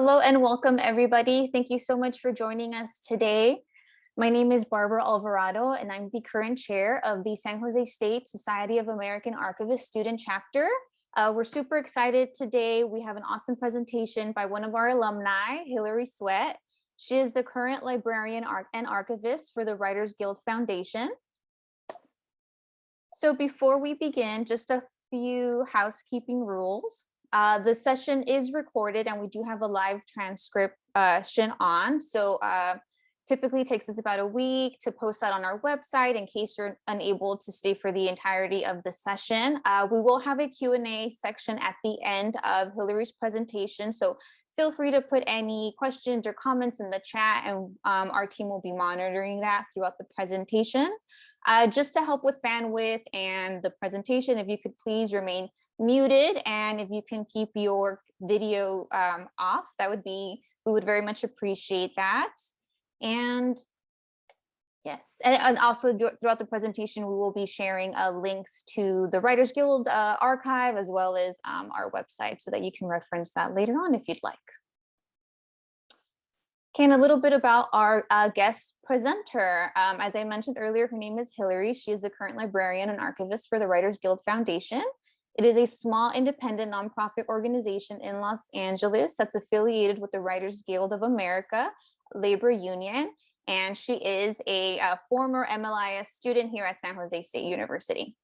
Hello and welcome everybody. Thank you so much for joining us today. My name is Barbara Alvarado and I'm the current chair of the San Jose State Society of American Archivists student chapter. We're super excited today. We have an awesome presentation by one of our alumni, Hilary Swett. She is the current librarian and archivist for the Writers Guild Foundation. So before we begin, just a few housekeeping rules. The session is recorded and we do have a live transcription on. So typically takes us about a week to post that on our website in case you're unable to stay for the entirety of the session. We will have a Q&A section at the end of Hilary's presentation. So feel free to put any questions or comments in the chat and our team will be monitoring that throughout the presentation. Just to help with bandwidth and the presentation, if you could please remain muted, and if you can keep your video off, we would very much appreciate that. And yes, and also throughout the presentation, we will be sharing links to the Writers Guild archive as well as our website so that you can reference that later on if you'd like. Okay, and a little bit about our guest presenter. As I mentioned earlier, her name is Hilary. She is the current librarian and archivist for the Writers Guild Foundation. It is a small independent nonprofit organization in Los Angeles that's affiliated with the Writers Guild of America labor union. And she is a former MLIS student here at San Jose State University.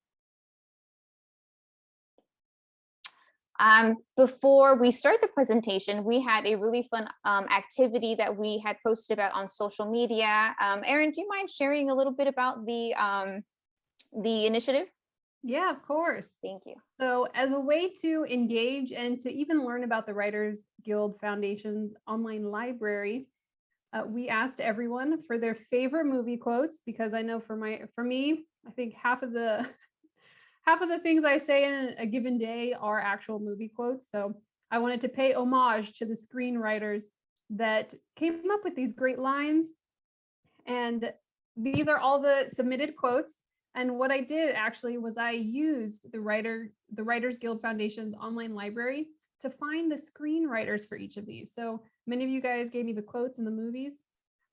Before we start the presentation, we had a really fun activity that we had posted about on social media. Erin, do you mind sharing a little bit about the initiative? Yeah, of course. Thank you. So as a way to engage and to even learn about the Writers Guild Foundation's online library, we asked everyone for their favorite movie quotes, because I know for me, I think half of the things I say in a given day are actual movie quotes. So I wanted to pay homage to the screenwriters that came up with these great lines. And these are all the submitted quotes. And what I did actually was I used the Writers Guild Foundation's online library to find the screenwriters for each of these. So many of you guys gave me the quotes and the movies,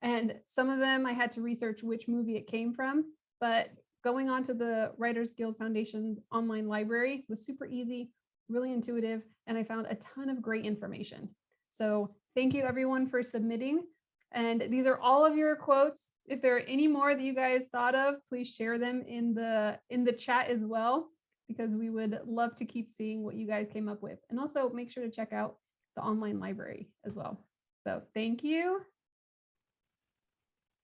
and some of them I had to research which movie it came from, but going on to the Writers Guild Foundation's online library was super easy, really intuitive, and I found a ton of great information. So thank you everyone for submitting. And these are all of your quotes. If there are any more that you guys thought of, please share them in the chat as well, because we would love to keep seeing what you guys came up with. And also make sure to check out the online library as well. So thank you.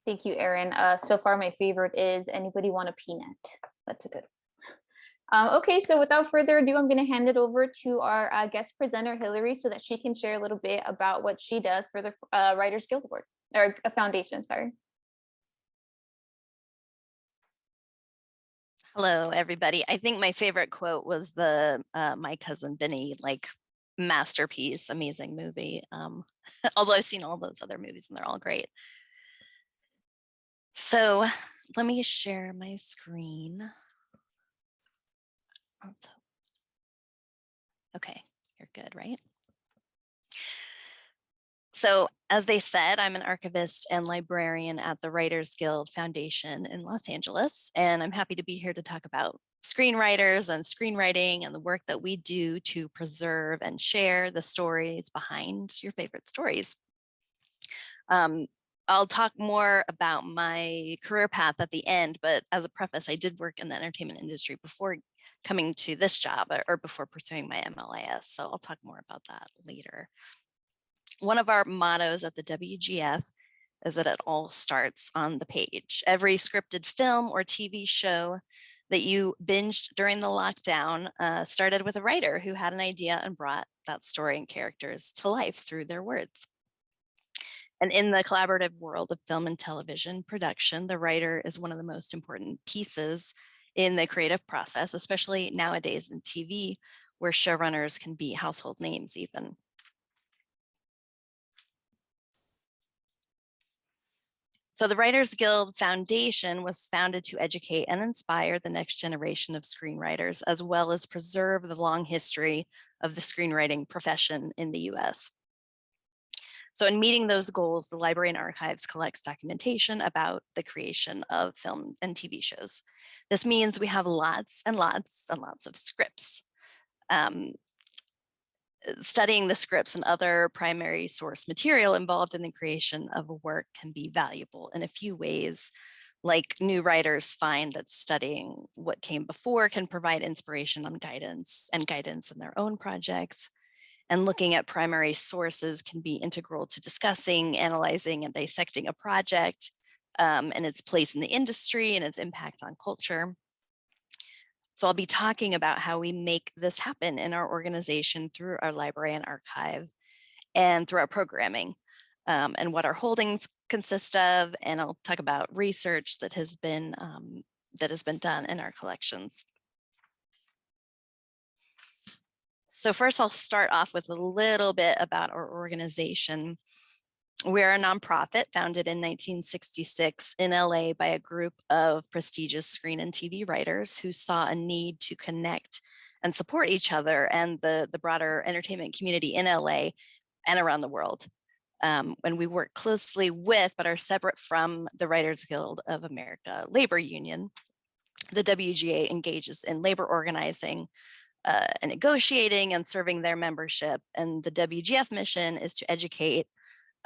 Thank you, Erin. So far, my favorite is anybody want a peanut? That's a good one. Okay, so without further ado, I'm going to hand it over to our guest presenter, Hilary, so that she can share a little bit about what she does for the Writers Guild Award, or Foundation, sorry. Hello, everybody. I think my favorite quote was the My Cousin Vinny, like, masterpiece, amazing movie. Although I've seen all those other movies and they're all great. So let me share my screen. Okay, you're good, right? So as they said, I'm an archivist and librarian at the Writers Guild Foundation in Los Angeles, and I'm happy to be here to talk about screenwriters and screenwriting and the work that we do to preserve and share the stories behind your favorite stories. I'll talk more about my career path at the end, but as a preface, I did work in the entertainment industry before coming to this job or before pursuing my MLIS, so I'll talk more about that later. One of our mottos at the WGF is that it all starts on the page. Every scripted film or TV show that you binged during the lockdown started with a writer who had an idea and brought that story and characters to life through their words. And in the collaborative world of film and television production, the writer is one of the most important pieces in the creative process, especially nowadays in TV, where showrunners can be household names even. So the Writers Guild Foundation was founded to educate and inspire the next generation of screenwriters, as well as preserve the long history of the screenwriting profession in the US. So in meeting those goals, the Library and Archives collects documentation about the creation of film and TV shows. This means we have lots and lots and lots of scripts. Studying the scripts and other primary source material involved in the creation of a work can be valuable in a few ways. Like new writers find that studying what came before can provide inspiration on guidance in their own projects. And looking at primary sources can be integral to discussing, analyzing, and dissecting a project and its place in the industry and its impact on culture. So I'll be talking about how we make this happen in our organization through our library and archive and through our programming and what our holdings consist of. And I'll talk about research that has been done in our collections. So first I'll start off with a little bit about our organization. We're a nonprofit founded in 1966 in LA by a group of prestigious screen and TV writers who saw a need to connect and support each other and the broader entertainment community in LA and around the world. And we work closely with, but are separate from, the Writers Guild of America labor union. The WGA engages in labor organizing and negotiating and serving their membership. And the WGF mission is to educate,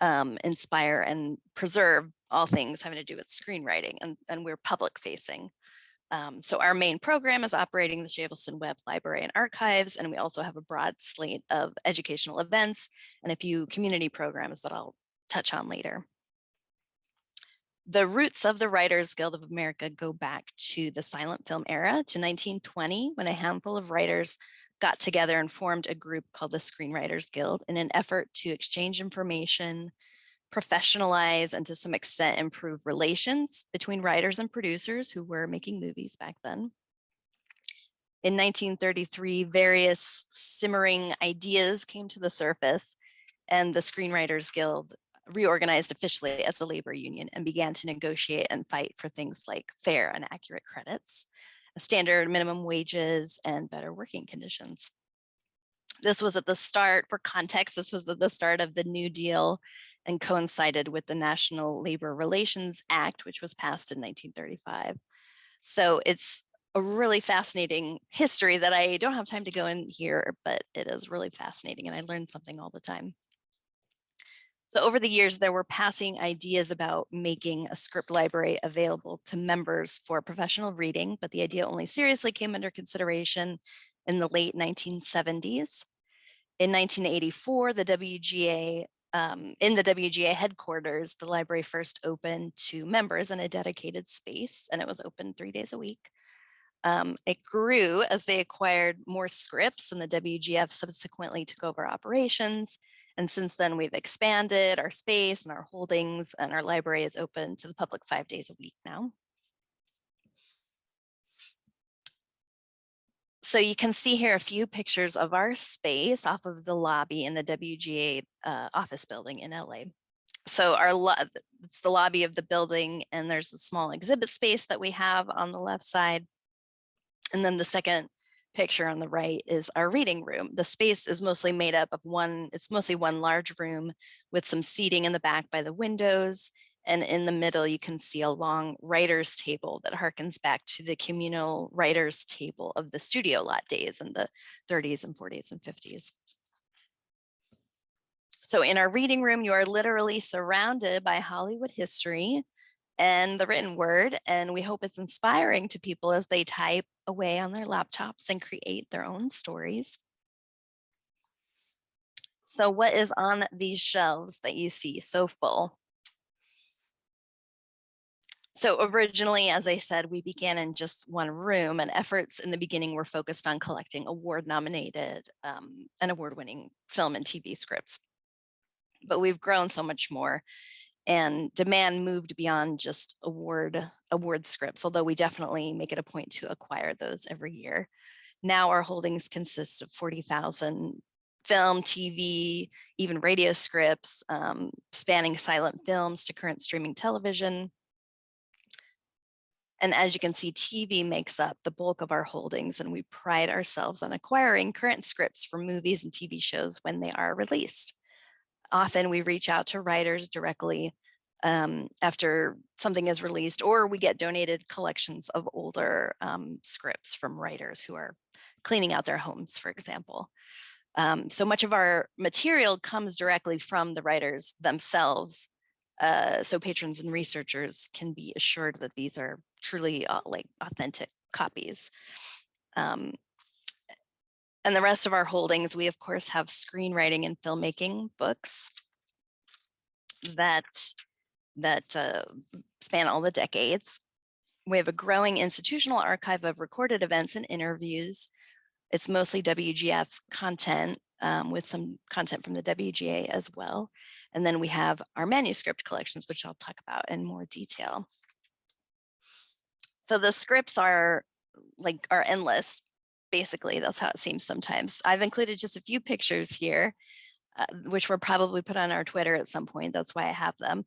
inspire, and preserve all things having to do with screenwriting, and we're public facing. So our main program is operating the Shavelson Web Library and Archives, and we also have a broad slate of educational events and a few community programs that I'll touch on later. The roots of the Writers Guild of America go back to the silent film era, to 1920, when a handful of writers got together and formed a group called the Screenwriters Guild in an effort to exchange information, professionalize, and to some extent improve relations between writers and producers who were making movies back then. In 1933, various simmering ideas came to the surface, and the Screenwriters Guild reorganized officially as a labor union and began to negotiate and fight for things like fair and accurate credits, standard minimum wages, and better working conditions. This was at the start, for context, this was at the start of the New Deal and coincided with the National Labor Relations Act, which was passed in 1935. So it's a really fascinating history that I don't have time to go in here, but it is really fascinating and I learned something all the time. So over the years, there were passing ideas about making a script library available to members for professional reading, but the idea only seriously came under consideration in the late 1970s. In 1984, the WGA, in the WGA headquarters, the library first opened to members in a dedicated space, and it was open 3 days a week. It grew as they acquired more scripts, and the WGF subsequently took over operations. And since then, we've expanded our space and our holdings, and our library is open to the public 5 days a week now. So you can see here a few pictures of our space off of the lobby in the WGA office building in LA. So it's the lobby of the building, and there's a small exhibit space that we have on the left side. And then the second picture on the right is our reading room. The space is mostly made up of it's mostly one large room with some seating in the back by the windows. And in the middle, you can see a long writer's table that harkens back to the communal writer's table of the studio lot days in the 30s and 40s and 50s. So in our reading room, you are literally surrounded by Hollywood history and the written word, and we hope it's inspiring to people as they type away on their laptops and create their own stories. So what is on these shelves that you see so full? So originally, as I said, we began in just one room, and efforts in the beginning were focused on collecting award-nominated and award-winning film and TV scripts. But we've grown so much more, and demand moved beyond just award scripts, although we definitely make it a point to acquire those every year. Now our holdings consist of 40,000 film, TV, even radio scripts, spanning silent films to current streaming television. And as you can see, TV makes up the bulk of our holdings, and we pride ourselves on acquiring current scripts for movies and TV shows when they are released. Often we reach out to writers directly after something is released, or we get donated collections of older scripts from writers who are cleaning out their homes, for example. So much of our material comes directly from the writers themselves. So patrons and researchers can be assured that these are truly like authentic copies. And the rest of our holdings, we of course have screenwriting and filmmaking books that span all the decades. We have a growing institutional archive of recorded events and interviews. It's mostly WGF content with some content from the WGA as well. And then we have our manuscript collections, which I'll talk about in more detail. So the scripts are endless. Basically, that's how it seems sometimes. I've included just a few pictures here, which were probably put on our Twitter at some point. That's why I have them.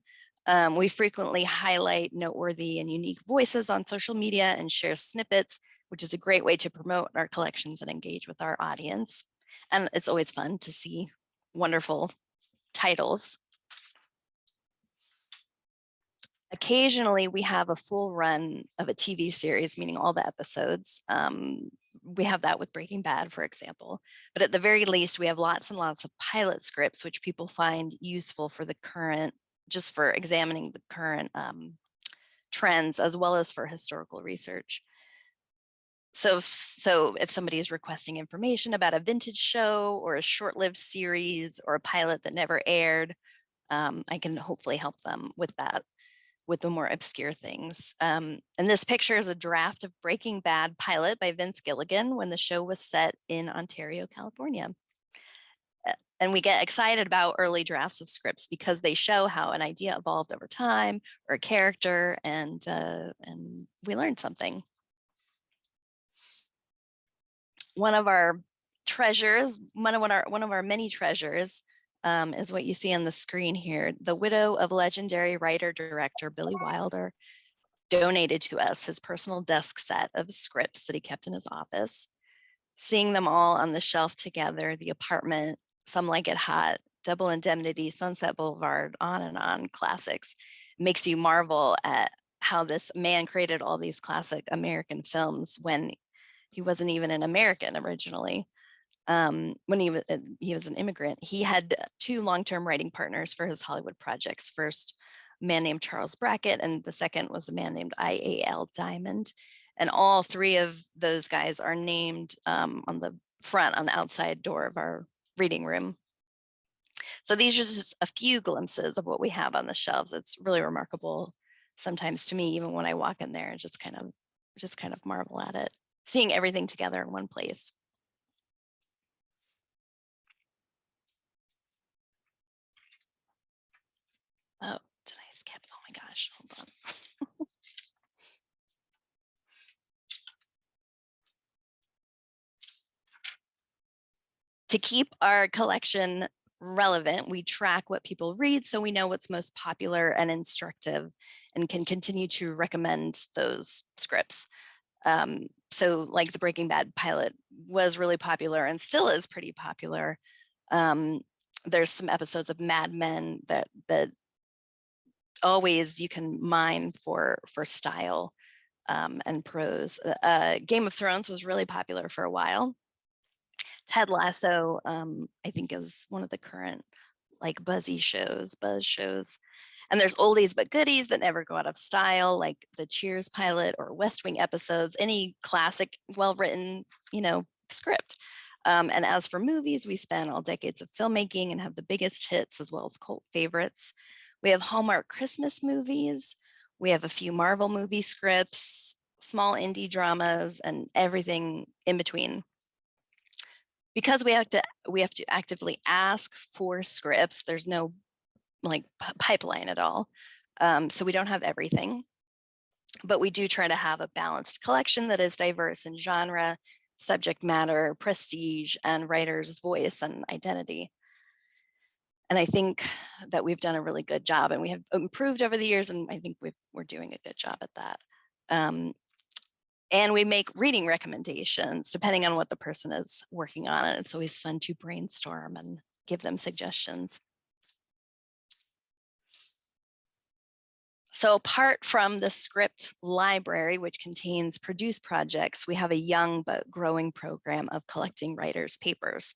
We frequently highlight noteworthy and unique voices on social media and share snippets, which is a great way to promote our collections and engage with our audience. And it's always fun to see wonderful titles. Occasionally, we have a full run of a TV series, meaning all the episodes. We have that with Breaking Bad, for example. But at the very least, we have lots and lots of pilot scripts, which people find useful for the current, just for examining the current trends, as well as for historical research. So if somebody is requesting information about a vintage show or a short-lived series or a pilot that never aired, I can hopefully help them with that, with the more obscure things. And this picture is a draft of Breaking Bad pilot by Vince Gilligan when the show was set in Ontario, California. And we get excited about early drafts of scripts because they show how an idea evolved over time, or a character, and we learned something. One of our treasures, one of our many treasures, is what you see on the screen here. The widow of legendary writer-director Billy Wilder donated to us his personal desk set of scripts that he kept in his office. Seeing them all on the shelf together, The Apartment, Some Like It Hot, Double Indemnity, Sunset Boulevard, on, classics, makes you marvel at how this man created all these classic American films when he wasn't even an American originally. When he was an immigrant. He had 2 long-term writing partners for his Hollywood projects. First, a man named Charles Brackett, and the second was a man named IAL Diamond. And all 3 of those guys are named on the front, on the outside door of our reading room. So these are just a few glimpses of what we have on the shelves. It's really remarkable sometimes to me, even when I walk in there and just kind of marvel at it, seeing everything together in one place. Oh, did I skip? Oh my gosh, hold on. To keep our collection relevant, we track what people read so we know what's most popular and instructive and can continue to recommend those scripts. So like the Breaking Bad pilot was really popular and still is pretty popular. There's some episodes of Mad Men that always you can mine for style and prose. Game of Thrones was really popular for a while. Ted Lasso, I think, is one of the current like buzz shows. And there's oldies but goodies that never go out of style, like the Cheers pilot or West Wing episodes, any classic, well-written, script. And as for movies, we span all decades of filmmaking and have the biggest hits as well as cult favorites. We have Hallmark Christmas movies. We have a few Marvel movie scripts, small indie dramas, and everything in between. Because we have to actively ask for scripts, there's no like pipeline at all. So we don't have everything, but we do try to have a balanced collection that is diverse in genre, subject matter, prestige, and writer's voice and identity. And I think that we've done a really good job, and we have improved over the years, and I think we're doing a good job at that. And we make reading recommendations depending on what the person is working on. And it's always fun to brainstorm and give them suggestions. So apart from the script library, which contains produced projects, we have a young but growing program of collecting writers' papers,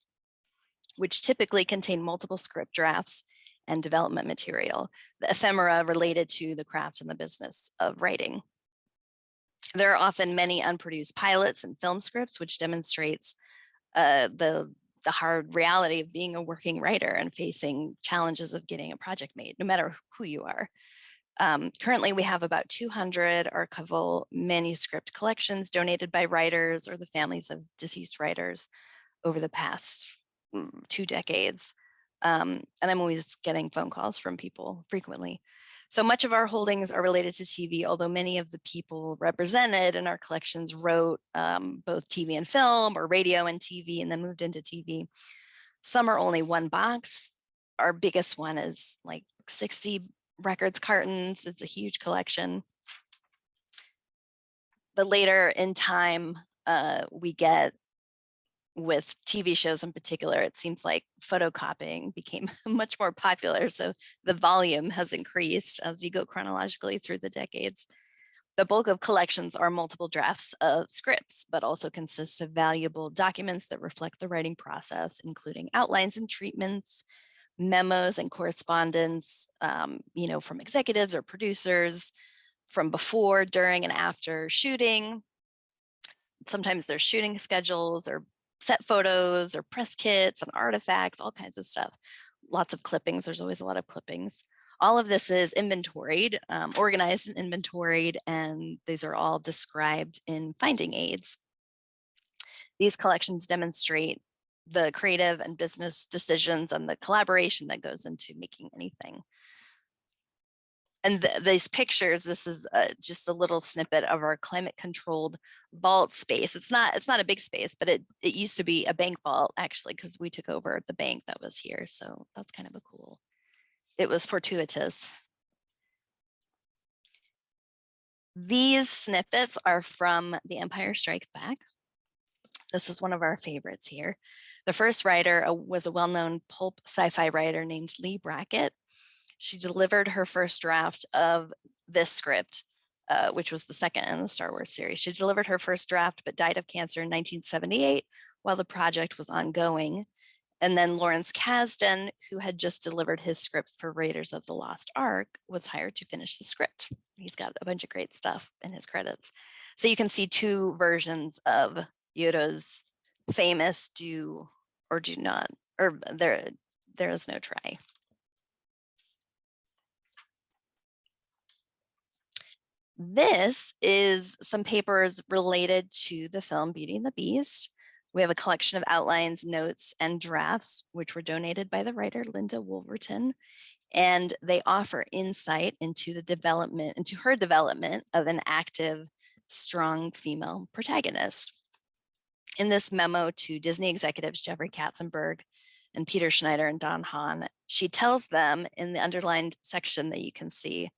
which typically contain multiple script drafts and development material, the ephemera related to the craft and the business of writing. There are often many unproduced pilots and film scripts, which demonstrates the hard reality of being a working writer and facing challenges of getting a project made, no matter who you are. Currently, we have about 200 archival manuscript collections donated by writers or the families of deceased writers over the past 2 decades. And I'm always getting phone calls from people frequently. So much of our holdings are related to TV, although many of the people represented in our collections wrote both TV and film, or radio and TV, and then moved into TV. Some are only one box. Our biggest one is like 60 records cartons. It's a huge collection. The later in time we get with TV shows in particular, it seems like photocopying became much more popular. So the volume has increased as you go chronologically through the decades. The bulk of collections are multiple drafts of scripts, but also consists of valuable documents that reflect the writing process, including outlines and treatments, memos and correspondence, from executives or producers from before, during, and after shooting. Sometimes there's shooting schedules or set photos or press kits and artifacts, all kinds of stuff. Lots of clippings. There's always a lot of clippings. All of this is inventoried, organized and inventoried, and these are all described in finding aids. These collections demonstrate the creative and business decisions and the collaboration that goes into making anything. And these pictures, this is just a little snippet of our climate controlled vault space. It's not a big space, but it used to be a bank vault, actually, because we took over the bank that was here. So that's kind of a cool, it was fortuitous. These snippets are from The Empire Strikes Back. This is one of our favorites here. The first writer was a well-known pulp sci-fi writer named Lee Brackett. She delivered her first draft of this script, which was the second in the Star Wars series. She delivered her first draft, but died of cancer in 1978 while the project was ongoing. And then Lawrence Kasdan, who had just delivered his script for Raiders of the Lost Ark, was hired to finish the script. He's got a bunch of great stuff in his credits. So you can see two versions of Yoda's famous do or do not, or there is no try. This is some papers related to the film Beauty and the Beast. We have a collection of outlines, notes, and drafts, which were donated by the writer Linda Wolverton, and they offer insight into her development of an active, strong female protagonist. In this memo to Disney executives Jeffrey Katzenberg and Peter Schneider and Don Hahn, she tells them in the underlined section that you can see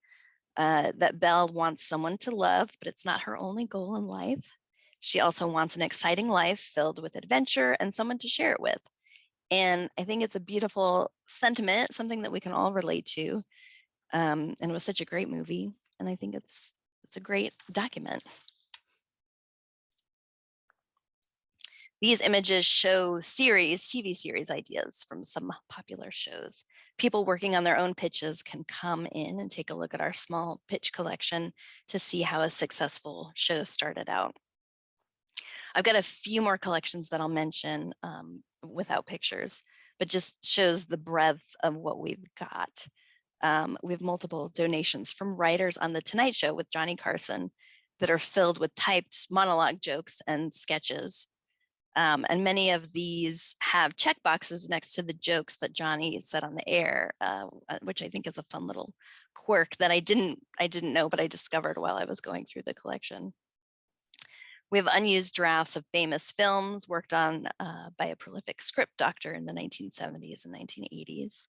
that Belle wants someone to love, but it's not her only goal in life. She also wants an exciting life filled with adventure and someone to share it with. And I think it's a beautiful sentiment, something that we can all relate to. And it was such a great movie. And I think it's a great document. These images show TV series ideas from some popular shows. People working on their own pitches can come in and take a look at our small pitch collection to see how a successful show started out. I've got a few more collections that I'll mention without pictures, but just shows the breadth of what we've got. We have multiple donations from writers on The Tonight Show with Johnny Carson that are filled with typed monologue jokes and sketches. And many of these have check boxes next to the jokes that Johnny said on the air, which I think is a fun little quirk that I didn't know, but I discovered while I was going through the collection. We have unused drafts of famous films worked on by a prolific script doctor in the 1970s and 1980s.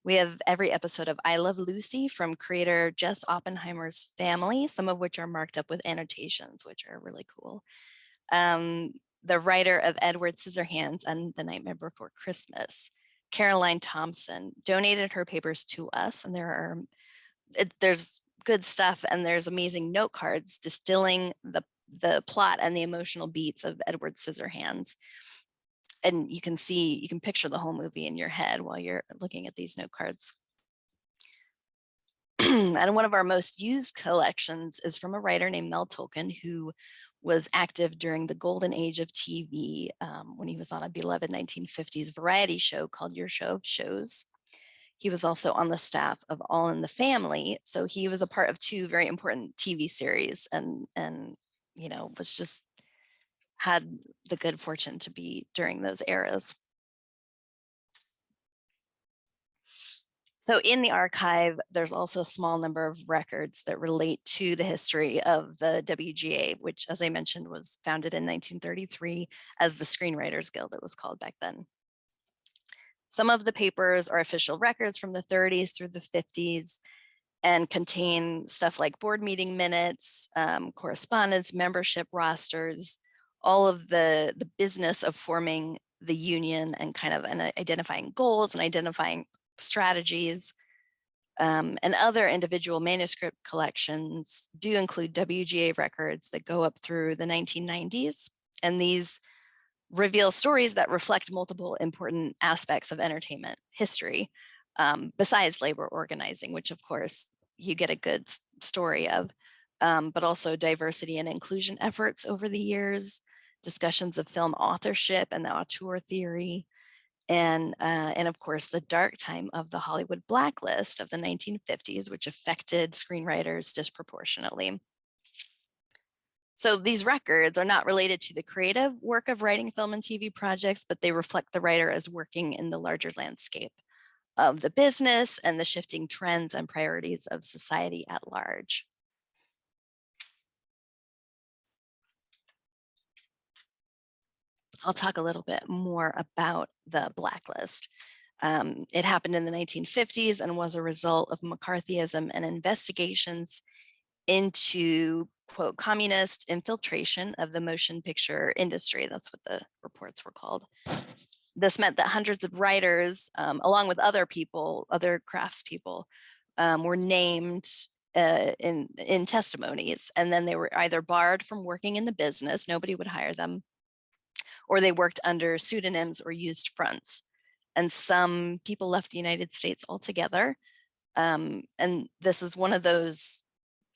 We have every episode of I Love Lucy from creator Jess Oppenheimer's family, some of which are marked up with annotations, which are really cool. The writer of Edward Scissorhands and The Nightmare Before Christmas, Caroline Thompson, donated her papers to us, and there's good stuff, and there's amazing note cards distilling the plot and the emotional beats of Edward Scissorhands. And you can picture the whole movie in your head while you're looking at these note cards. And one of our most used collections is from a writer named Mel Tolkien, who was active during the golden age of TV when he was on a beloved 1950s variety show called Your Show of Shows. He was also on the staff of All in the Family. So he was a part of 2 very important TV series, and you know, had the good fortune to be during those eras. So in the archive, there's also a small number of records that relate to the history of the WGA, which, as I mentioned, was founded in 1933 as the Screenwriters Guild, it was called back then. Some of the papers are official records from the 30s through the 50s and contain stuff like board meeting minutes, correspondence, membership rosters, all of the business of forming the union and identifying goals and identifying strategies. And other individual manuscript collections do include WGA records that go up through the 1990s. And these reveal stories that reflect multiple important aspects of entertainment history, besides labor organizing, which of course you get a good story of, but also diversity and inclusion efforts over the years, discussions of film authorship and the auteur theory, and of course the dark time of the Hollywood blacklist of the 1950s, which affected screenwriters disproportionately. So these records are not related to the creative work of writing film and TV projects, but they reflect the writer as working in the larger landscape of the business and the shifting trends and priorities of society at large. I'll talk a little bit more about the blacklist. It happened in the 1950s and was a result of McCarthyism and investigations into, quote, communist infiltration of the motion picture industry. That's what the reports were called. This meant that hundreds of writers, along with other people, other craftspeople, were named in testimonies, and then they were either barred from working in the business, nobody would hire them, or they worked under pseudonyms or used fronts. And some people left the United States altogether. And this is one of those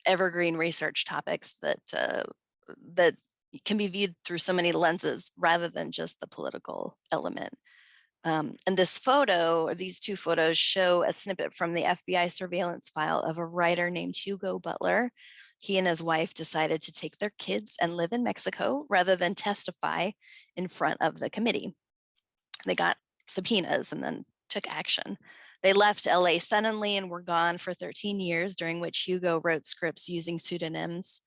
evergreen research topics that can be viewed through so many lenses rather than just the political element. And this photo, or these 2 photos, show a snippet from the FBI surveillance file of a writer named Hugo Butler. He and his wife decided to take their kids and live in Mexico rather than testify in front of the committee. They got subpoenas and then took action. They left LA suddenly and were gone for 13 years, during which Hugo wrote scripts using pseudonyms.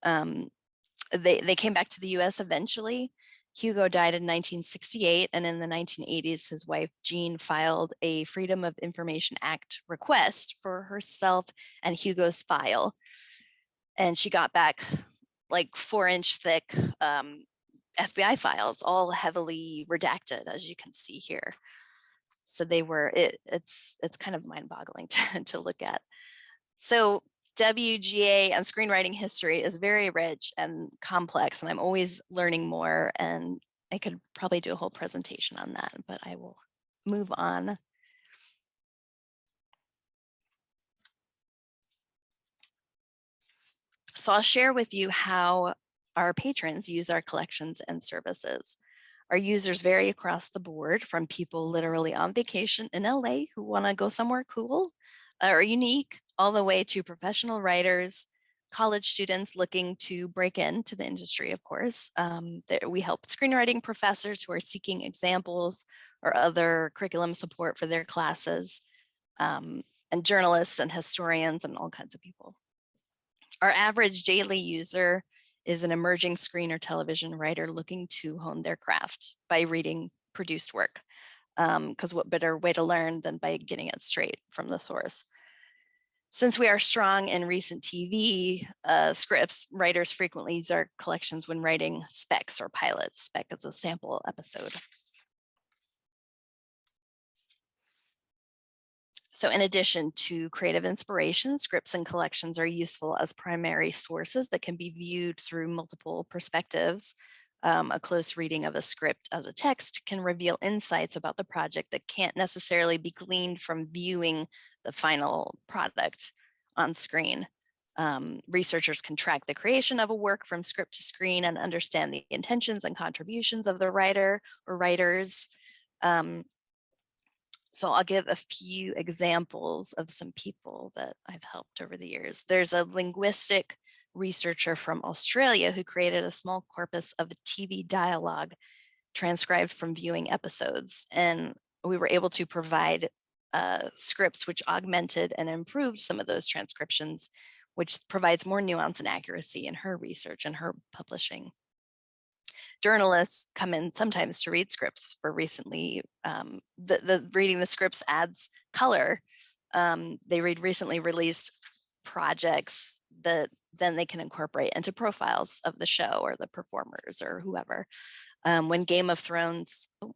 They came back to the US eventually. Hugo died in 1968, and in the 1980s, his wife Jean filed a Freedom of Information Act request for herself and Hugo's file. And she got back like 4-inch thick FBI files, all heavily redacted, as you can see here. So they were, it's kind of mind-boggling to look at. So WGA and screenwriting history is very rich and complex, and I'm always learning more, and I could probably do a whole presentation on that, but I will move on. So I'll share with you how our patrons use our collections and services. Our users vary across the board, from people literally on vacation in LA who want to go somewhere cool or unique, all the way to professional writers, college students looking to break into the industry, of course. We help screenwriting professors who are seeking examples or other curriculum support for their classes, and journalists and historians and all kinds of people. Our average daily user is an emerging screen or television writer looking to hone their craft by reading produced work, because what better way to learn than by getting it straight from the source. Since we are strong in recent TV scripts, writers frequently use our collections when writing specs or pilots. Spec is a sample episode. So in addition to creative inspiration, scripts and collections are useful as primary sources that can be viewed through multiple perspectives. A close reading of a script as a text can reveal insights about the project that can't necessarily be gleaned from viewing the final product on screen. Researchers can track the creation of a work from script to screen and understand the intentions and contributions of the writer or writers. So I'll give a few examples of some people that I've helped over the years. There's a linguistic researcher from Australia who created a small corpus of TV dialogue transcribed from viewing episodes. And we were able to provide scripts which augmented and improved some of those transcriptions, which provides more nuance and accuracy in her research and her publishing. Journalists come in sometimes to read scripts for recently, reading the scripts adds color. They read recently released projects that then they can incorporate into profiles of the show or the performers or whoever. When Game of Thrones, oh,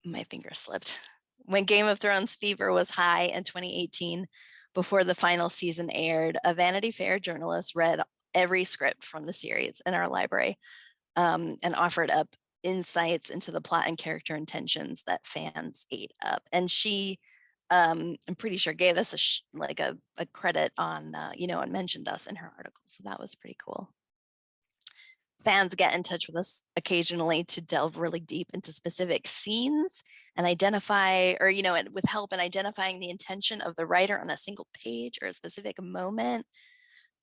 my finger slipped. When Game of Thrones fever was high in 2018, before the final season aired, a Vanity Fair journalist read every script from the series in our library. And offered up insights into the plot and character intentions that fans ate up. And she, I'm pretty sure, gave us a credit on, and mentioned us in her article. So that was pretty cool. Fans get in touch with us occasionally to delve really deep into specific scenes and identify, or, with help in identifying the intention of the writer on a single page or a specific moment.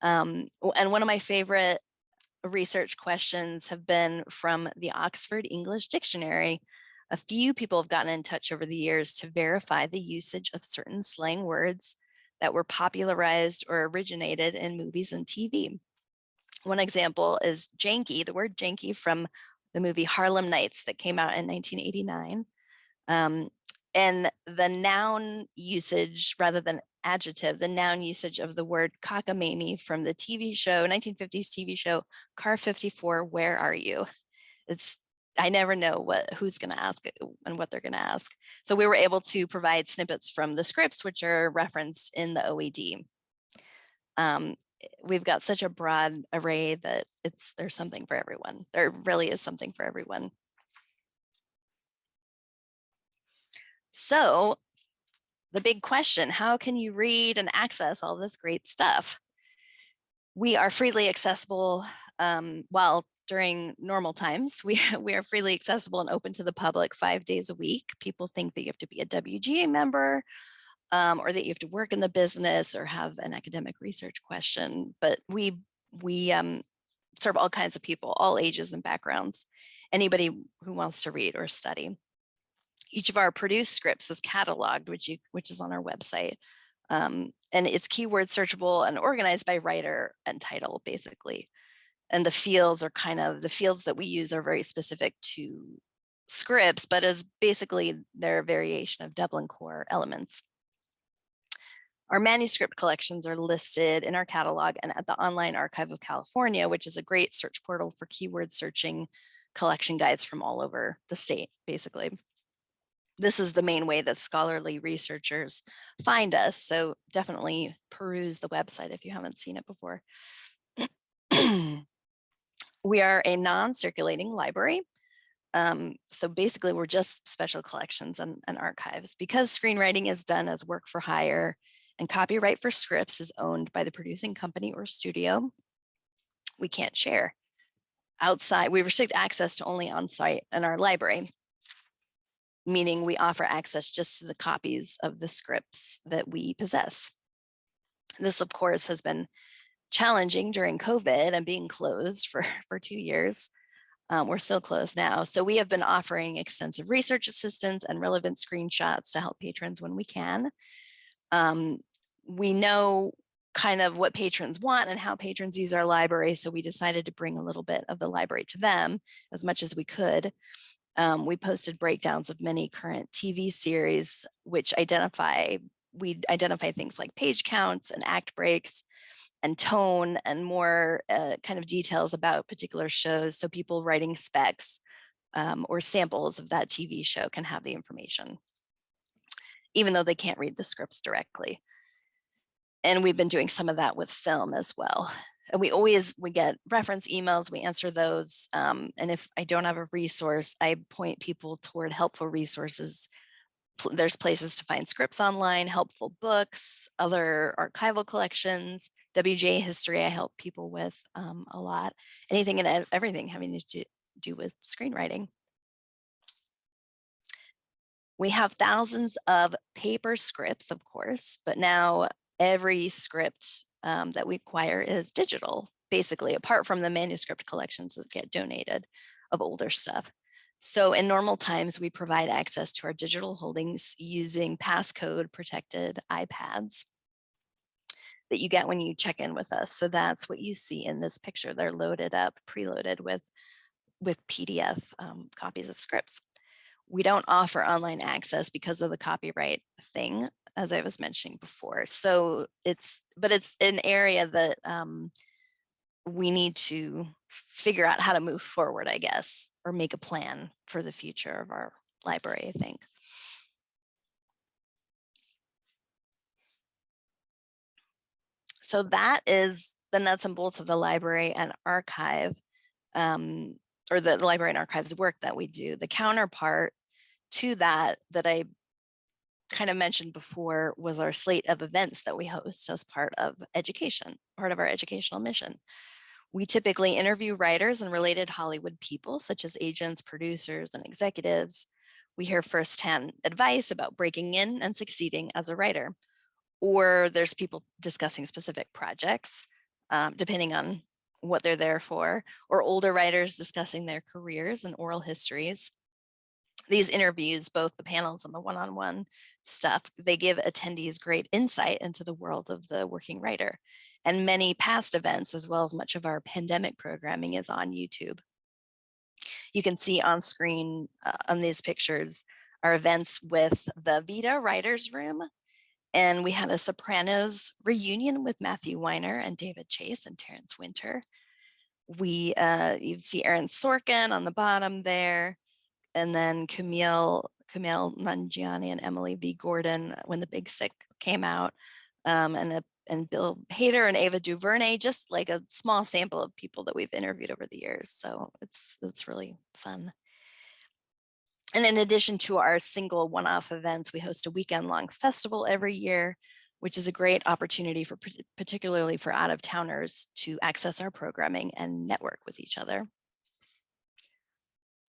And one of my favorite research questions have been from the Oxford English Dictionary. A few people have gotten in touch over the years to verify the usage of certain slang words that were popularized or originated in movies and TV. One example is janky, the word janky from the movie Harlem Nights that came out in 1989. And the noun usage rather than adjective, the noun usage of the word cockamamie from the TV show, 1950s TV show, Car 54, Where Are You? I never know who's going to ask it and what they're going to ask. So we were able to provide snippets from the scripts, which are referenced in the OED. We've got such a broad array that there's something for everyone. There really is something for everyone. So the big question, how can you read and access all this great stuff? We are freely accessible. During normal times, we are freely accessible and open to the public 5 days a week. People think that you have to be a WGA member or that you have to work in the business or have an academic research question, but we serve all kinds of people, all ages and backgrounds, anybody who wants to read or study. Each of our produced scripts is cataloged, which is on our website. And it's keyword searchable and organized by writer and title, basically. And the fields are the fields that we use are very specific to scripts, but as basically they're a variation of Dublin core elements. Our manuscript collections are listed in our catalog and at the Online Archive of California, which is a great search portal for keyword searching collection guides from all over the state, basically. This is the main way that scholarly researchers find us. So definitely peruse the website if you haven't seen it before. We are a non-circulating library. So basically we're just special collections and archives. Because screenwriting is done as work for hire and copyright for scripts is owned by the producing company or studio, we can't share. Outside, we restrict access to only on-site in our library, meaning we offer access just to the copies of the scripts that we possess. This, of course, has been challenging during COVID and being closed for 2 years. We're still closed now. So we have been offering extensive research assistance and relevant screenshots to help patrons when we can. We know kind of what patrons want and how patrons use our library. So we decided to bring a little bit of the library to them as much as we could. We posted breakdowns of many current TV series, which we identify things like page counts and act breaks and tone and more kind of details about particular shows. So people writing specs or samples of that TV show can have the information. even though they can't read the scripts directly. And we've been doing some of that with film as well. And we get reference emails, we answer those. And if I don't have a resource, I point people toward helpful resources. There's places to find scripts online, helpful books, other archival collections, WJ history I help people with a lot, anything and everything having to do with screenwriting. We have thousands of paper scripts, of course, but now every script that we acquire is digital, basically, apart from the manuscript collections that get donated of older stuff. So in normal times, we provide access to our digital holdings using passcode protected iPads that you get when you check in with us. So that's what you see in this picture. They're loaded up, preloaded with PDF copies of scripts. We don't offer online access because of the copyright thing, as I was mentioning before. So it's an area that we need to figure out how to move forward, I guess, or make a plan for the future of our library, I think. So that is the nuts and bolts of the library and archive, or the library and archives work that we do. The counterpart to that I kind of mentioned before was our slate of events that we host as part of education, part of our educational mission. We typically interview writers and related Hollywood people, such as agents, producers, and executives. We hear firsthand advice about breaking in and succeeding as a writer. Or there's people discussing specific projects, depending on what they're there for, or older writers discussing their careers and oral histories. These interviews, both the panels and the one-on-one stuff, they give attendees great insight into the world of the working writer. And many past events, as well as much of our pandemic programming, is on YouTube. You can see on screen on these pictures our events with the Vita Writers Room. And we had a Sopranos reunion with Matthew Weiner and David Chase and Terrence Winter. You see Aaron Sorkin on the bottom there. And then Camille Nanjiani and Emily B. Gordon when The Big Sick came out, and Bill Hader and Ava DuVernay, just like a small sample of people that we've interviewed over the years. So it's really fun. And in addition to our single one-off events, we host a weekend-long festival every year, which is a great opportunity for particularly for out-of-towners to access our programming and network with each other.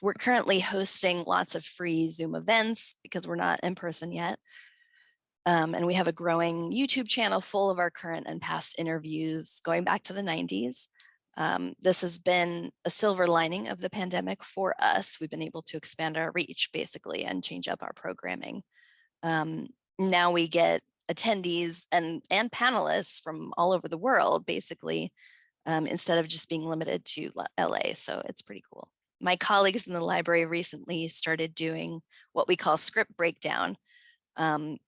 We're currently hosting lots of free Zoom events because we're not in person yet. And we have a growing YouTube channel full of our current and past interviews going back to the 90s. This has been a silver lining of the pandemic for us. We've been able to expand our reach basically and change up our programming. Now we get attendees and panelists from all over the world basically, instead of just being limited to LA. So it's pretty cool. My colleagues in the library recently started doing what we call script breakdown.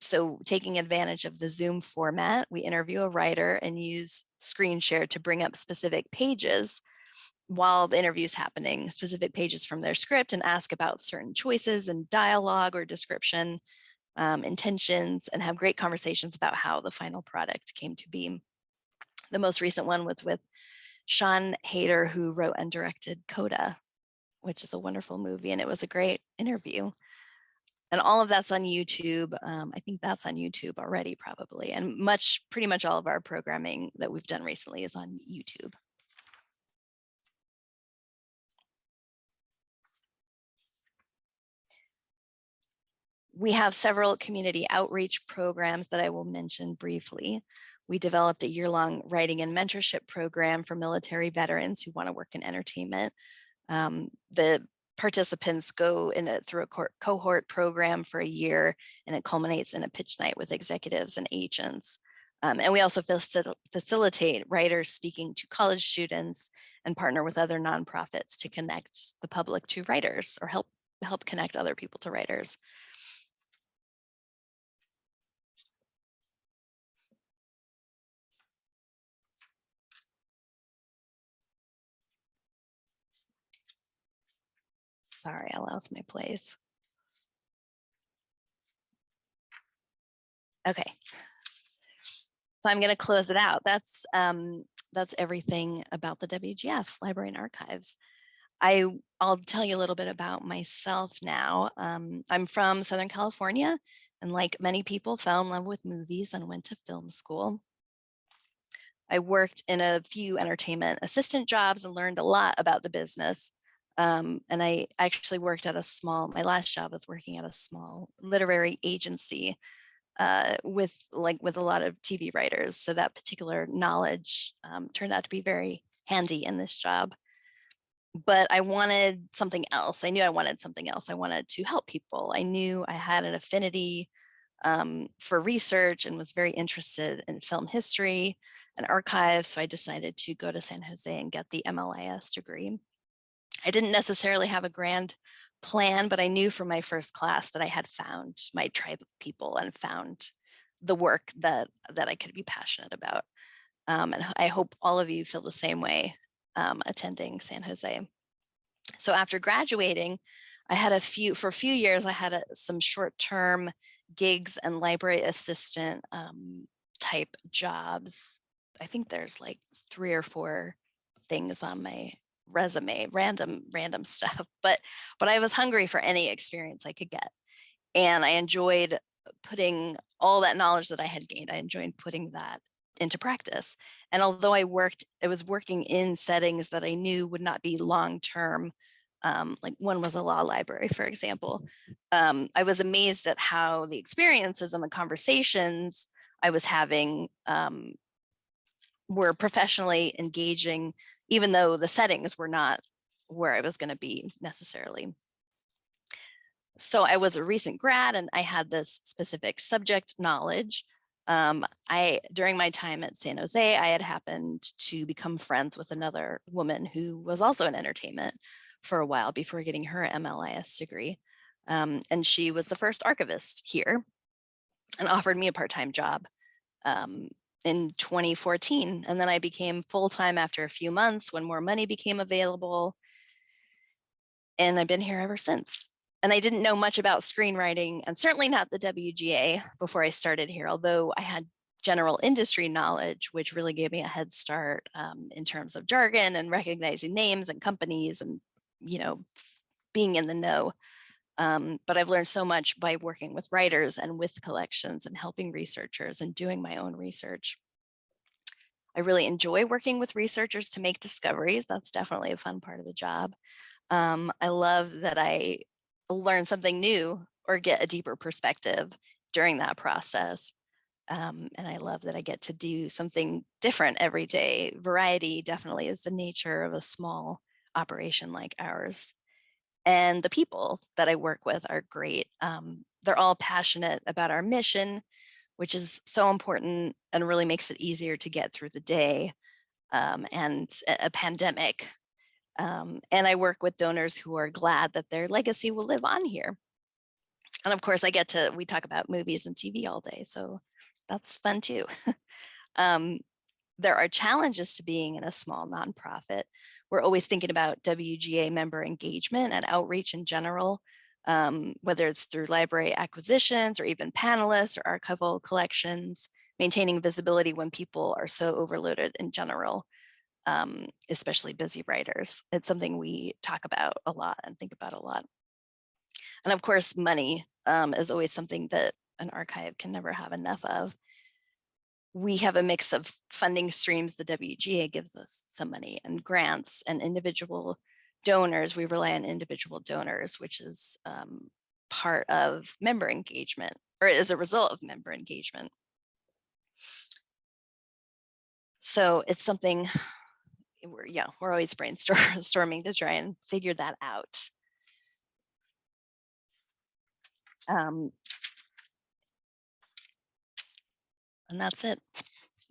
So taking advantage of the Zoom format, we interview a writer and use screen share to bring up specific pages while the interview is happening, specific pages from their script, and ask about certain choices and dialogue or description, intentions, and have great conversations about how the final product came to be. The most recent one was with Sean Hader, who wrote and directed Coda, which is a wonderful movie, and it was a great interview. And all of that's on YouTube. I think that's on YouTube already probably. And pretty much all of our programming that we've done recently is on YouTube. We have several community outreach programs that I will mention briefly. We developed a year-long writing and mentorship program for military veterans who want to work in entertainment. The participants go through a cohort program for a year, and it culminates in a pitch night with executives and agents. And we also facilitate writers speaking to college students and partner with other nonprofits to connect the public to writers or help connect other people to writers. Sorry, I lost my place. Okay. So I'm going to close it out. That's everything about the WGF, Library and Archives. I'll tell you a little bit about myself now. I'm from Southern California, and like many people, fell in love with movies and went to film school. I worked in a few entertainment assistant jobs and learned a lot about the business. And I actually worked at my last job was working at a small literary agency with a lot of TV writers. So that particular knowledge turned out to be very handy in this job. But I wanted something else. I knew I wanted something else. I wanted to help people. I knew I had an affinity for research and was very interested in film history and archives. So I decided to go to San Jose and get the MLIS degree. I didn't necessarily have a grand plan, but I knew from my first class that I had found my tribe of people and found the work that I could be passionate about. And I hope all of you feel the same way attending San Jose. So after graduating, I had for a few years, I had some short-term gigs and library assistant type jobs. I think there's like 3 or 4 things on my resume, random stuff, but I was hungry for any experience I could get. And I enjoyed putting all that knowledge that I had gained, I enjoyed putting that into practice. And although I was working in settings that I knew would not be long-term, like one was a law library, for example, I was amazed at how the experiences and the conversations I was having were professionally engaging, even though the settings were not where I was going to be necessarily. So I was a recent grad and I had this specific subject knowledge. During my time at San Jose, I had happened to become friends with another woman who was also in entertainment for a while before getting her MLIS degree. And she was the first archivist here and offered me a part-time job in 2014. And then I became full-time after a few months when more money became available. And I've been here ever since. And I didn't know much about screenwriting and certainly not the WGA before I started here, although I had general industry knowledge, which really gave me a head start in terms of jargon and recognizing names and companies and, being in the know. But I've learned so much by working with writers and with collections and helping researchers and doing my own research. I really enjoy working with researchers to make discoveries. That's definitely a fun part of the job. I love that I learn something new or get a deeper perspective during that process. And I love that I get to do something different every day. Variety definitely is the nature of a small operation like ours. And the people that I work with are great. They're all passionate about our mission, which is so important and really makes it easier to get through the day and a pandemic. And I work with donors who are glad that their legacy will live on here. And of course, we talk about movies and TV all day, so that's fun too. There are challenges to being in a small nonprofit. We're always thinking about WGA member engagement and outreach in general, whether it's through library acquisitions or even panelists or archival collections, maintaining visibility when people are so overloaded in general, especially busy writers. It's something we talk about a lot and think about a lot. And of course, money is always something that an archive can never have enough of. We have a mix of funding streams. The WGA gives us some money and grants and individual donors. We rely on individual donors, which is part of member engagement, or as a result of member engagement. So it's something we're always brainstorming to try and figure that out. And that's it.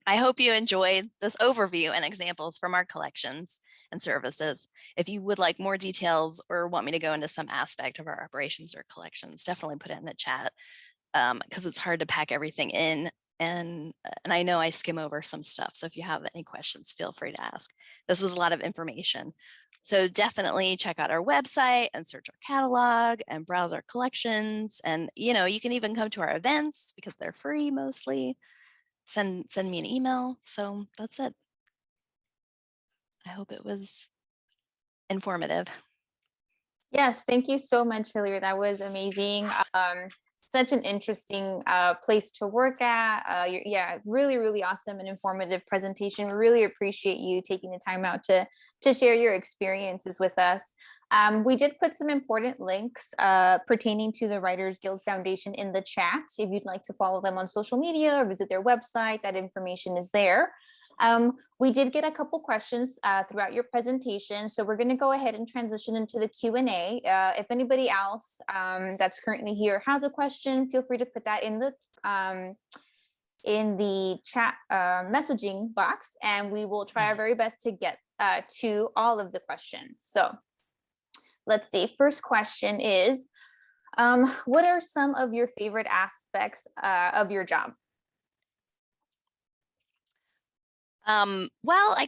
I hope you enjoyed this overview and examples from our collections and services. If you would like more details or want me to go into some aspect of our operations or collections, definitely put it in the chat because it's hard to pack everything in and I know I skim over some stuff. So if you have any questions, feel free to ask. This was a lot of information. So definitely check out our website and search our catalog and browse our collections. And, you know, you can even come to our events because they're free mostly. Send me an email. So that's it. I hope it was informative. Yes, thank you so much, Hilary. That was amazing. Such an interesting place to work at. Yeah, really, really awesome and informative presentation. Really appreciate you taking the time out to share your experiences with us. We did put some important links pertaining to the Writers Guild Foundation in the chat. If you'd like to follow them on social media or visit their website, that information is there. We did get a couple questions throughout your presentation, so we're going to go ahead and transition into the Q&A. If anybody else that's currently here has a question, feel free to put that in the chat messaging box, and we will try our very best to get to all of the questions. So let's see. First question is, what are some of your favorite aspects of your job? Well, I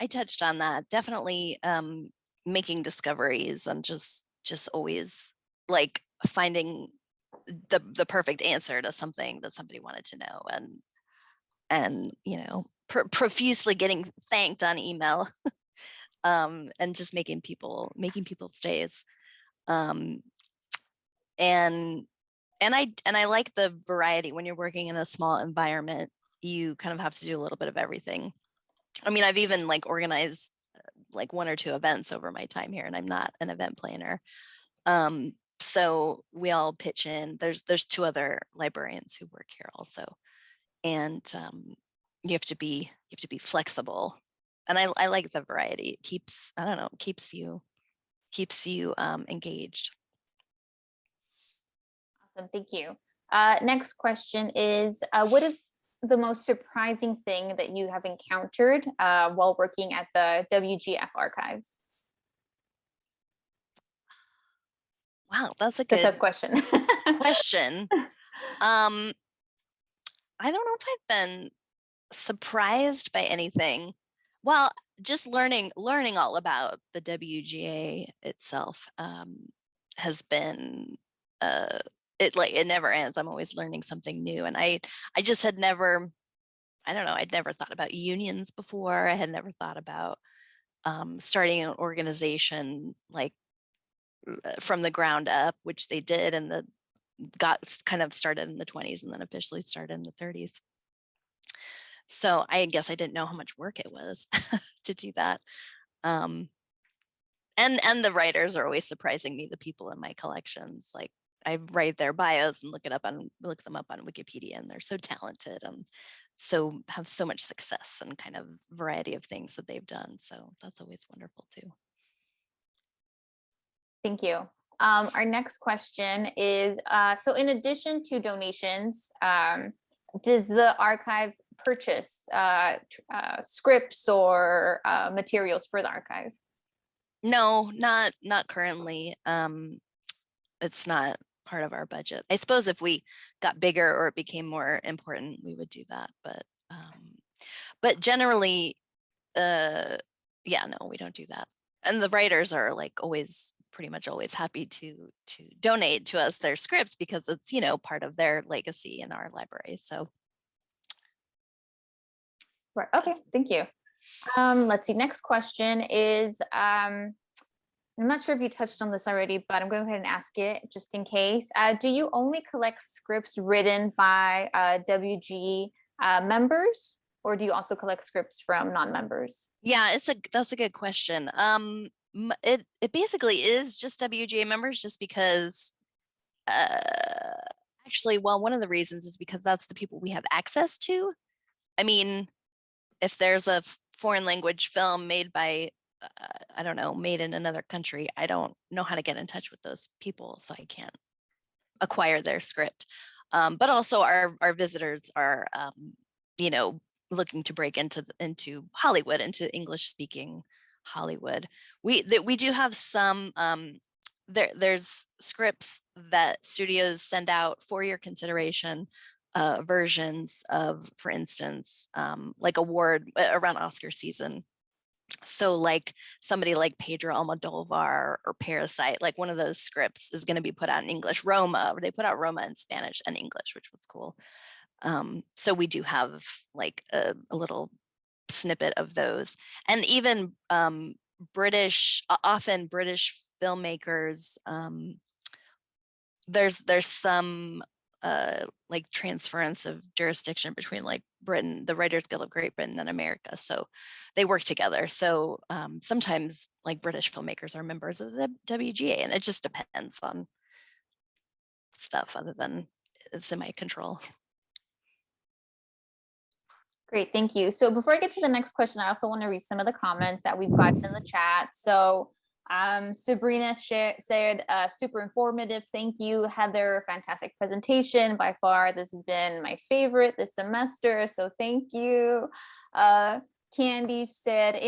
touched on that. Definitely making discoveries and just always like finding the perfect answer to something that somebody wanted to know, and you know, profusely getting thanked on email, and just making people's days. And I like the variety. When you're working in a small environment, you kind of have to do a little bit of everything. I mean, I've even like organized like 1 or 2 events over my time here, and I'm not an event planner. So we all pitch in. There's 2 other librarians who work here also, and you have to be flexible. And I like the variety. It keeps you engaged. Awesome, thank you. Next question is, what is the most surprising thing that you have encountered while working at the WGF archives? Wow, that's a tough question. question. I don't know if I've been surprised by anything. Well, just learning all about the WGA itself has been it never ends. I'm always learning something new, and I just had never, I don't know, I'd never thought about unions before. I had never thought about starting an organization like from the ground up, which they did, and got kind of started in the 20s and then officially started in the 30s. So I guess I didn't know how much work it was to do that. And the writers are always surprising me, the people in my collections. Like I write their bios and look them up on Wikipedia, and they're so talented and so have so much success and kind of variety of things that they've done. So that's always wonderful too. Thank you. Our next question is, so in addition to donations, does the archive purchase scripts or materials for the archive? No, not currently. It's not part of our budget. I suppose if we got bigger or it became more important, we would do that. But generally, yeah, no, we don't do that. And the writers are like pretty much always happy to donate to us their scripts because it's, you know, part of their legacy in our library. So. Right. Okay. Thank you. Let's see. Next question is, I'm not sure if you touched on this already, but I'm going to go ahead and ask it just in case. Do you only collect scripts written by WG members, or do you also collect scripts from non-members? Yeah, that's a good question. It basically is just WGA members, just because actually, well, one of the reasons is because that's the people we have access to. I mean, if there's a foreign language film made by I don't know, made in another country, I don't know how to get in touch with those people, so I can't acquire their script. But also our visitors are you know, looking to break into Hollywood, into English speaking Hollywood. We do have some there's scripts that studios send out for your consideration versions of, for instance, like award around Oscar season. So like somebody like Pedro Almodovar or Parasite, like one of those scripts is going to be put out in English. Roma, they put out Roma in Spanish and English, which was cool. So we do have like a little snippet of those. And even often British filmmakers, there's some like transference of jurisdiction between like Britain, the Writers Guild of Great Britain and America. So they work together. So sometimes like British filmmakers are members of the WGA, and it just depends on stuff other than it's in my control. Great, thank you. So before I get to the next question, I also want to read some of the comments that we've gotten in the chat. So Sabrina said, super informative. Thank you, Heather. Fantastic presentation. By far, this has been my favorite this semester. So thank you. Candy said,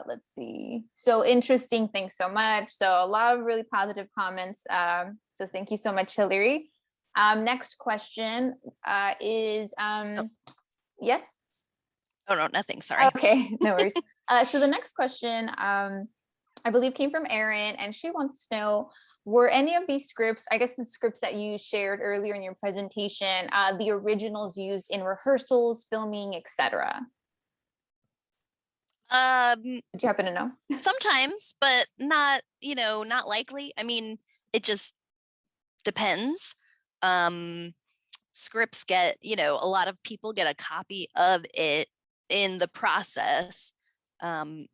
let's see. So interesting. Thanks so much. So a lot of really positive comments. So thank you so much, Hilary. Next question is, yes? Oh, no, nothing. Sorry. Okay, no worries. So the next question, I believe came from Erin, and she wants to know, were any of these scripts, I guess the scripts that you shared earlier in your presentation, the originals used in rehearsals, filming, etc.? Did you happen to know? Sometimes, but not, not likely. I mean, it just depends. Scripts get, a lot of people get a copy of it in the process.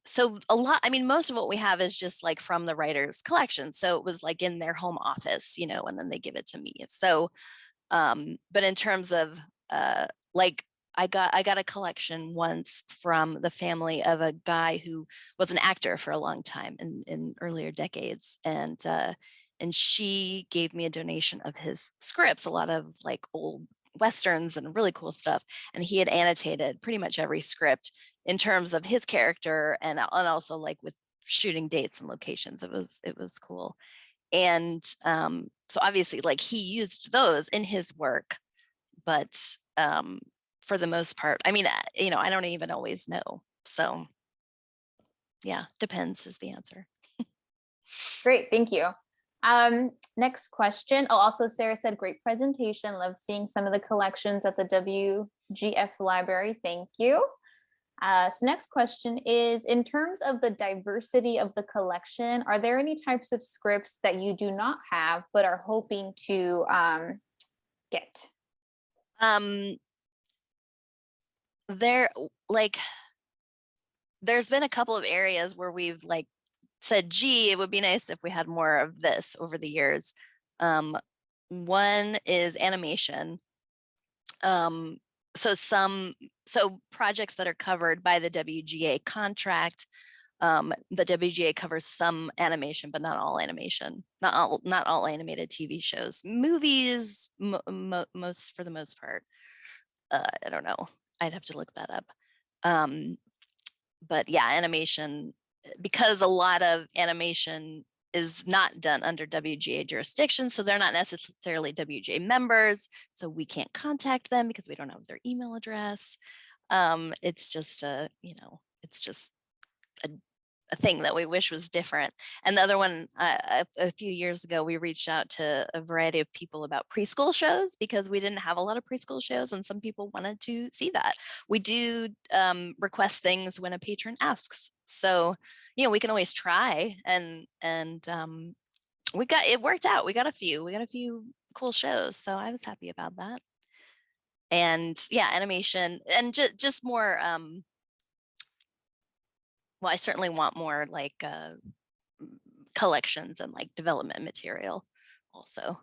So most of what we have is just like from the writer's collection. So it was like in their home office, and then they give it to me. So, but in terms of like, I got a collection once from the family of a guy who was an actor for a long time in earlier decades. And she gave me a donation of his scripts, a lot of like old Westerns and really cool stuff. And he had annotated pretty much every script in terms of his character and also like with shooting dates and locations. It was cool. And so obviously like he used those in his work, but for the most part, I mean, I don't even always know. So yeah, depends is the answer. Great, thank you. Next question. Oh, also Sarah said, great presentation. Love seeing some of the collections at the WGF library. Thank you. So next question is, in terms of the diversity of the collection, are there any types of scripts that you do not have but are hoping to get? There's been a couple of areas where we've like said, gee, it would be nice if we had more of this over the years. One is animation. So projects that are covered by the WGA contract, the WGA covers some animation, but not all animation, not all animated TV shows, movies, most for the most part. I don't know. I'd have to look that up. But yeah, animation, because a lot of animation is not done under WGA jurisdiction, so they're not necessarily WGA members, so we can't contact them because we don't have their email address. It's just it's just a thing that we wish was different. And the other one, a few years ago, we reached out to a variety of people about preschool shows because we didn't have a lot of preschool shows, and some people wanted to see that. We do request things when a patron asks. So, we can always try, and it worked out. We got a few cool shows. So I was happy about that. And yeah, animation and just more, well, I certainly want more like collections and like development material also.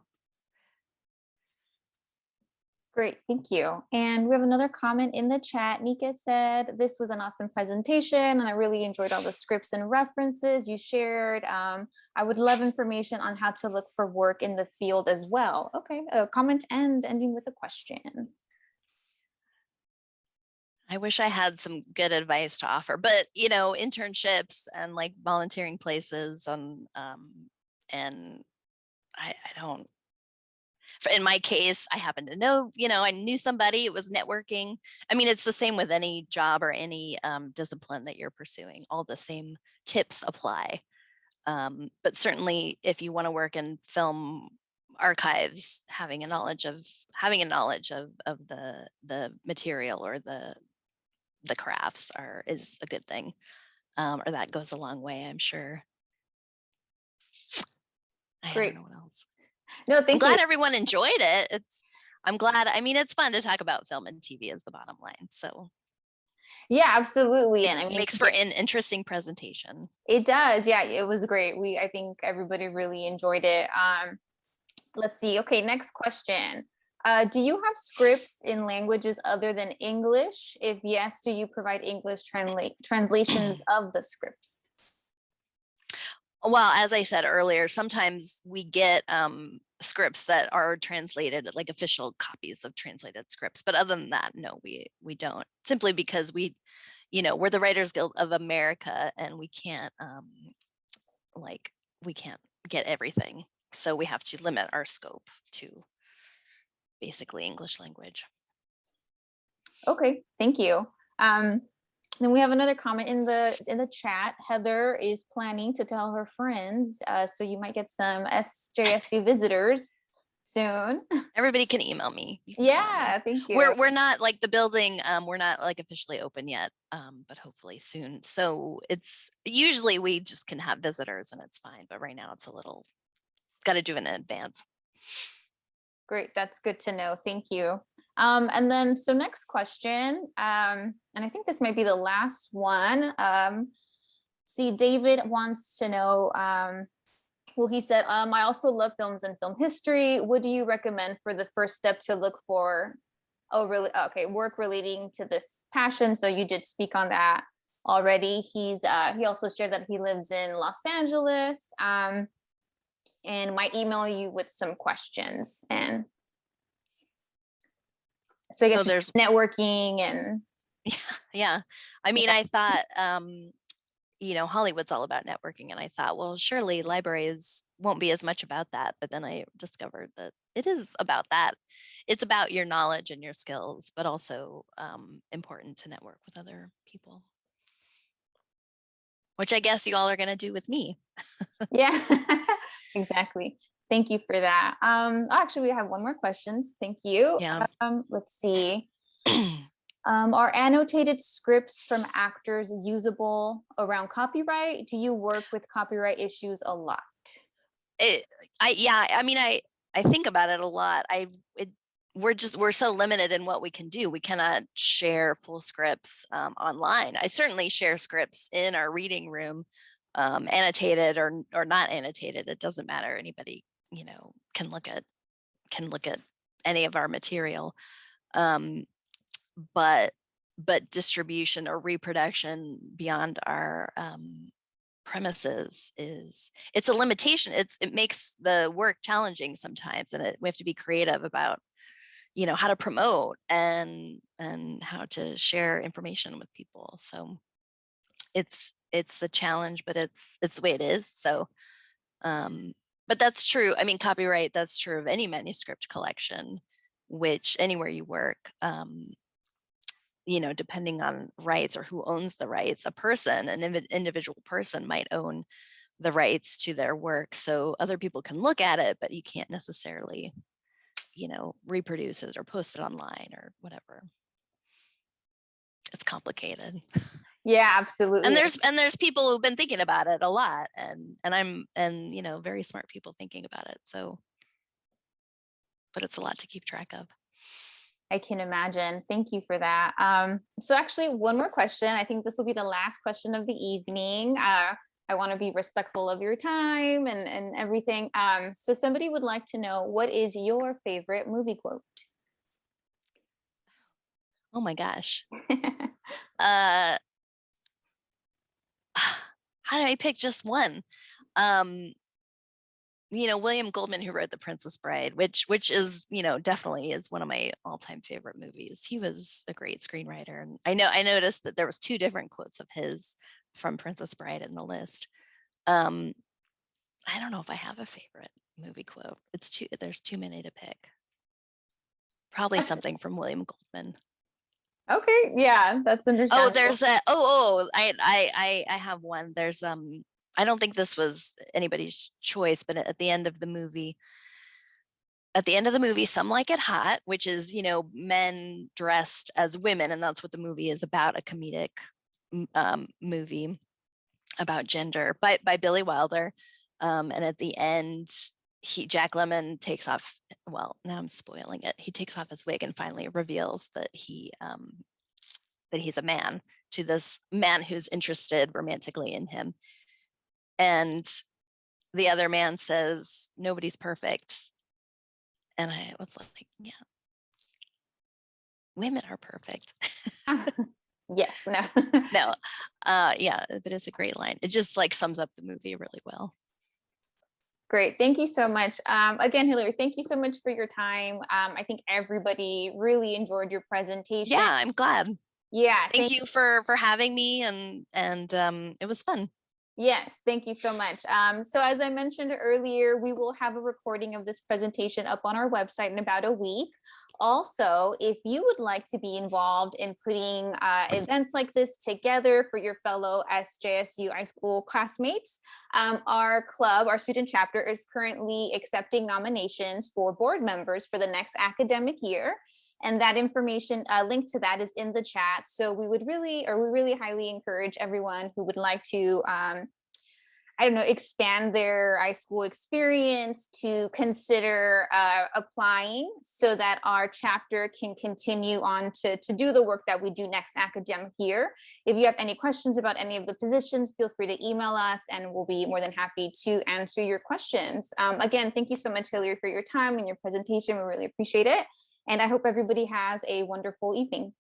Great, thank you. And we have another comment in the chat. Nika said, this was an awesome presentation and I really enjoyed all the scripts and references you shared. I would love information on how to look for work in the field as well. Okay, a comment and ending with a question. I wish I had some good advice to offer, but internships and like volunteering places and I don't. In my case, I happen to know, I knew somebody, it was networking. I mean, it's the same with any job or any discipline that you're pursuing. All the same tips apply. But certainly if you want to work in film archives, having a knowledge of the material or the crafts is a good thing. Or that goes a long way, I'm sure. I Great. don't know what else. No, thank I'm you. glad everyone enjoyed it. I'm glad. I mean, it's fun to talk about film and TV is the bottom line. So Yeah, absolutely. And I it mean, makes for an interesting presentation. it does. Yeah, it was great. I think everybody really enjoyed it. Let's see. Okay, next question. Do you have scripts in languages other than English? If yes, do you provide English translations of the scripts? Well, as I said earlier, sometimes we get scripts that are translated, like official copies of translated scripts. But other than that, no, we don't. Simply because we're the Writers Guild of America, and we can't get everything. So we have to limit our scope to basically English language. Okay, thank you. Then we have another comment in the chat. Heather is planning to tell her friends, so you might get some SJSU visitors soon. Everybody can email me. Yeah, thank you. We're not like the building. We're not like officially open yet, but hopefully soon. So it's usually we just can have visitors and it's fine. But right now it's got to do it in advance. Great, that's good to know. Thank you. And then, so next question, and I think this might be the last one. See, David wants to know, well, he said, I also love films and film history. What do you recommend for the first step to look for? Oh, really? Okay, work relating to this passion. So you did speak on that already. He also shared that he lives in Los Angeles, and might email you with some questions. And so I guess there's networking and yeah. I mean, I thought Hollywood's all about networking, and I thought, well, surely libraries won't be as much about that. But then I discovered that it is about that. It's about your knowledge and your skills, but also important to network with other people, which I guess you all are going to do with me. Yeah, exactly. Thank you for that. Actually, we have one more question. Thank you. Yeah. Let's see. Are annotated scripts from actors usable around copyright? Do you work with copyright issues a lot? I mean, I think about it a lot. We're so limited in what we can do. We cannot share full scripts online. I certainly share scripts in our reading room, annotated or not annotated. It doesn't matter. Anybody can look at any of our material. But distribution or reproduction beyond our premises it's a limitation. It makes the work challenging sometimes, and we have to be creative about how to promote and how to share information with people. So it's a challenge, but it's the way it is. So but that's true. I mean, copyright, that's true of any manuscript collection, which anywhere you work, depending on rights or who owns the rights, an individual person might own the rights to their work. So other people can look at it, but you can't necessarily, reproduce it or post it online or whatever. It's complicated. Yeah, absolutely. And there's people who've been thinking about it a lot, and very smart people thinking about it. So, but it's a lot to keep track of. I can imagine. Thank you for that. So actually, one more question. I think this will be the last question of the evening. I want to be respectful of your time and everything. So somebody would like to know, what is your favorite movie quote? Oh my gosh. How do I pick just one? William Goldman, who wrote The Princess Bride, which is, definitely is one of my all-time favorite movies. He was a great screenwriter. And I noticed that there was 2 different quotes of his from Princess Bride in the list. I don't know if I have a favorite movie quote. There's too many to pick. Probably something from William Goldman. Okay, yeah, that's Oh, understandable. there's I have one. There's I don't think this was anybody's choice, but at the end of the movie, Some Like It Hot, which is, men dressed as women, and that's what the movie is about, a comedic movie about gender by Billy Wilder. And at the end, Jack Lemmon takes off, well, now I'm spoiling it. He takes off his wig and finally reveals that he's a man, to this man who's interested romantically in him. And the other man says, "Nobody's perfect." And I was like, yeah, women are perfect. Yes, no. No, yeah, but it's a great line. It just like sums up the movie really well. Great. Thank you so much. Again, Hilary, thank you so much for your time. I think everybody really enjoyed your presentation. Yeah, I'm glad. Yeah. Thank you for having me, and it was fun. Yes, thank you so much. So as I mentioned earlier, we will have a recording of this presentation up on our website in about a week. Also, if you would like to be involved in putting events like this together for your fellow SJSU iSchool classmates, our club, our student chapter, is currently accepting nominations for board members for the next academic year. And that information, link to that is in the chat. So we really highly encourage everyone who would like to, expand their iSchool experience to consider applying, so that our chapter can continue on to do the work that we do next academic year. If you have any questions about any of the positions, feel free to email us and we'll be more than happy to answer your questions. Again, thank you so much, Hilary, for your time and your presentation. We really appreciate it. And I hope everybody has a wonderful evening.